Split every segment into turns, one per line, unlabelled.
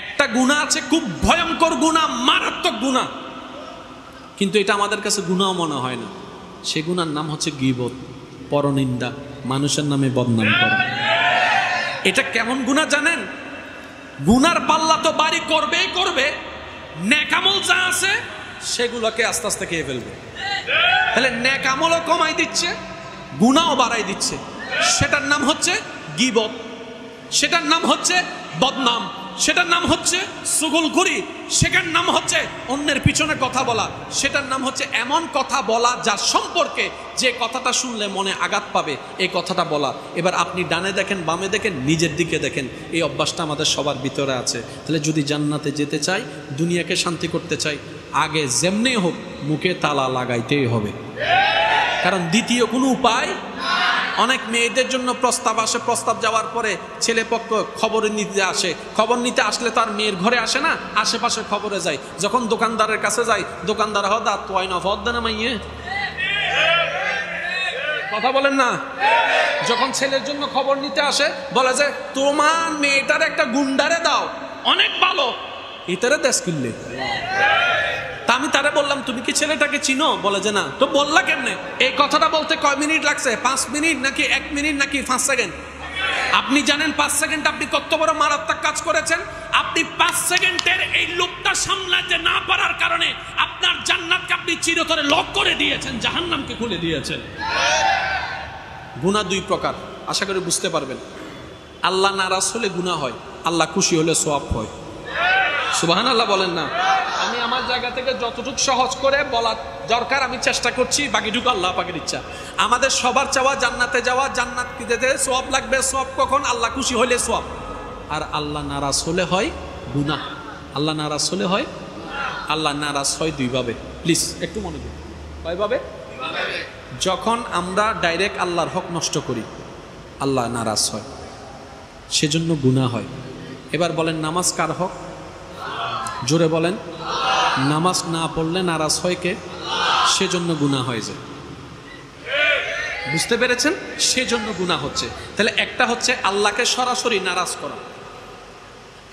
একটা গুনাহ আছে, খুব ভয়ঙ্কর গুনাহ, মারাত্মক গুনাহ, কিন্তু এটা আমাদের কাছে গুনাহ মনে হয় না। সে গুনার নাম হচ্ছে গীবত, পরনিন্দা, মানুষের নামে বদনাম করা। এটা কেমন গুনাহ জানেন? গুনার পাল্লা তো বাড়ি করবেই করবে, নেক আমল যা আছে সেগুলোকে আস্তে আস্তে খেয়ে ফেলবে। তাহলে নেক আমলও কমাই দিচ্ছে, গুনাহও বাড়াই দিচ্ছে। সেটার নাম হচ্ছে গীবত, সেটার নাম হচ্ছে বদনাম, সেটার নাম হচ্ছে চুগলখড়ি, সেটার নাম হচ্ছে অন্যের পিছনে কথা বলা, সেটার নাম হচ্ছে এমন কথা বলা যার সম্পর্কে যে কথাটা শুনলে মনে আঘাত পাবে, এই কথাটা বলা। এবার আপনি ডানে দেখেন, বামে দেখেন, নিজের দিকে দেখেন, এই অভ্যাসটা আমাদের সবার ভিতরে আছে। তাহলে যদি জান্নাতে যেতে চাই, দুনিয়াকে শান্তি করতে চাই, আগে যেমনি হোক মুখে তালা লাগাইতেই হবে, কারণ দ্বিতীয় কোনো উপায়। অনেক মেয়েদের জন্য প্রস্তাব আসে, প্রস্তাব যাওয়ার পরে ছেলেপক্ষ খবরে নিতে আসে, খবর নিতে আসলে তার মেয়ের ঘরে আসে না, আশেপাশে খবরে যায়। যখন দোকানদারের কাছে যায়, দোকানদার হদা তোয়াই না ফদ না মাইয়ে, কথা বলেন না। যখন ছেলের জন্য খবর নিতে আসে, বলে যে তোমার মেয়েটার একটা গুন্ডারে দাও, অনেক ভালো, ইতারে দেশ কিনলে। তা আমি তারে বললাম, তুমি কি ছেলেটাকে চিনো? বলে যে না। তো বললা কেমনে? এই কথাটা বলতে কয় মিনিট লাগছে? 5 মিনিট নাকি 1 মিনিট নাকি 5 সেকেন্ড? আপনি জানেন 5 সেকেন্ড আপনি কত বড় মারাত্মক কাজ করেছেন? আপনি 5 সেকেন্ডের এই লোকটা সামলাতে না পারার কারণে আপনার জান্নাতকে আপনি চিরতরে লক করে দিয়েছেন, জাহান্নামকে খুলে দিয়েছেন। গুনাহ দুই প্রকার, আশা করি বুঝতে পারবেন। আল্লাহ নারাজ হলে গুনাহ হয়, আল্লাহ খুশি হলে সওয়াব হয়। সুবহানাল্লাহ বলেন না। আমি আমার জায়গা থেকে যতটুকু সহজ করে বলার দরকার আমি চেষ্টা করছি, বাকিটুকু আল্লাহ পাকের ইচ্ছা। আমাদের সবার চাওয়া জান্নাতে যাওয়া, জান্নাত পেতে সওয়াব লাগবে। সওয়াব কখন? আল্লাহ খুশি হলে সওয়াব। আর আল্লাহ নারাজ হলে হয় গুনাহ। আল্লাহ নারাজ হলে হয়, আল্লাহ নারাজ হয় দুইভাবে। প্লিজ একটু মনে দিন, কয়ভাবে? যখন আমরা ডাইরেক্ট আল্লাহর হক নষ্ট করি, আল্লাহ নারাজ হয়, সেজন্য গুনাহ হয়। এবার বলেন, নামাজ কার হক? জোরে বলেন। নামাজ না পড়লে নারাজ হয় কে? সেজন্য গুনাহ হয়ে যায়। বুঝতে পেরেছেন? সেজন্য গুনাহ হচ্ছে। তাহলে একটা হচ্ছে আল্লাহকে সরাসরি নারাজ করা,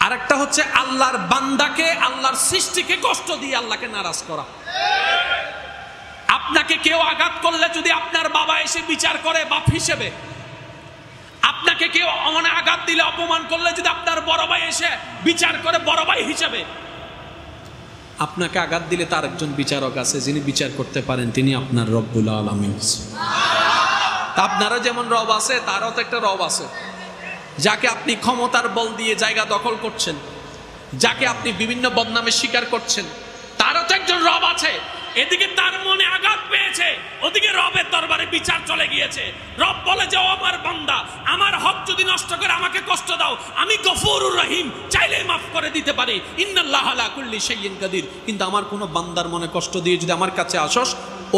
আর একটা হচ্ছে আল্লাহর বান্দাকে, আল্লাহর সৃষ্টিকে কষ্ট দিয়ে আল্লাহকে নারাজ করা। আপনাকে কেউ আঘাত করলে যদি আপনার বাবা এসে বিচার করে বাপ হিসেবে, আপনাকে কেউ আঘাত দিলে, অপমান করলে যদি আপনার বড় ভাই এসে বিচার করে বড় ভাই হিসেবে, আপনাকে আঘাত দিলে তার একজন বিচারক আছে যিনি বিচার করতে পারেন, তিনি আপনার রব্বুল আলামিন। আপনারও যেমন রব আছে, তারও তো একটা রব আছে, যাকে আপনি ক্ষমতার বল দিয়ে জায়গা দখল করছেন, যাকে আপনি বিভিন্ন বদনামে স্বীকার করছেন, তারও তো একজন রব আছে। এদিকে তার মনে আঘাত পেয়েছে, ওদিকে রবের দরবারে বিচার চলে গিয়েছে। রব বলে যে, ও আমার বান্দা, আমার হক যদি নষ্ট করে আমাকে কষ্ট দাও, আমি গফুরুর রহিম, চাইলে মাফ করে দিতে পারি। ইন্নাল্লাহা আলা কুল্লি শাইইন কাদির। কিন্তু আমার কোনো বান্দার মনে কষ্ট দিয়ে যদি আমার কাছে আসস,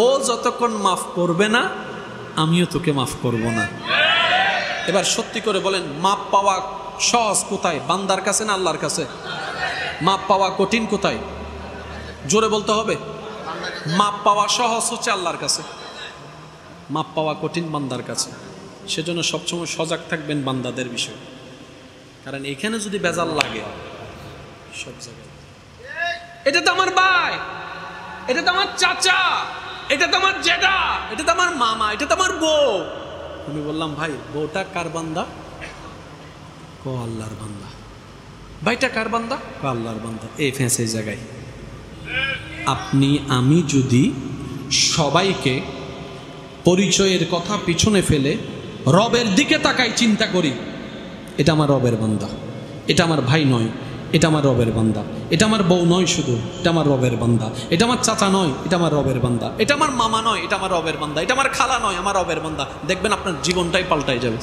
ও যতক্ষণ মাফ করবে না, আমিও তোকে মাফ করব না। এবার সত্যি করে বলেন, মাপ পাওয়া সহজ কোথায়? বান্দার কাছে না আল্লাহর কাছে? মাপ পাওয়া কঠিন কোথায়? জোরে বলতে হবে। মাপ পাওয়া সহজ হচ্ছে আল্লাহর কাছে, মাপ পাওয়া কঠিন বান্দার কাছে। সেজন্য সবসময় সজাগ থাকবেন বান্দাদের বিষয়ে, কারণ এখানে যদি বেজাল লাগে সব জায়গায়, এটা তো আমার ভাই, এটা তো আমার চাচা, এটা তো আমার জেঠা, এটা তো আমার মামা, এটা তো আমার বউ। আমি বললাম, ভাই বউটা কার বান্দা? কো আল্লাহর বান্দা। ভাইটা কার বান্দা? কো আল্লাহর বান্দা। এই ফেঁসে জায়গায় আপনি আমি যদি সবাইকে পরিচয়ের কথা পিছনে ফেলে রবের দিকে তাকাই, চিন্তা করি, এটা আমার রবের বান্দা, এটা আমার ভাই নয়, এটা আমার রবের বান্দা, এটা আমার বউ নয় শুধু, এটা আমার রবের বান্দা, এটা আমার চাচা নয়, এটা আমার রবের বান্দা, এটা আমার মামা নয়, এটা আমার রবের বান্দা, এটা আমার খালা নয়, আমার রবের বান্দা, দেখবেন আপনার জীবনটাই পাল্টাই যাবে।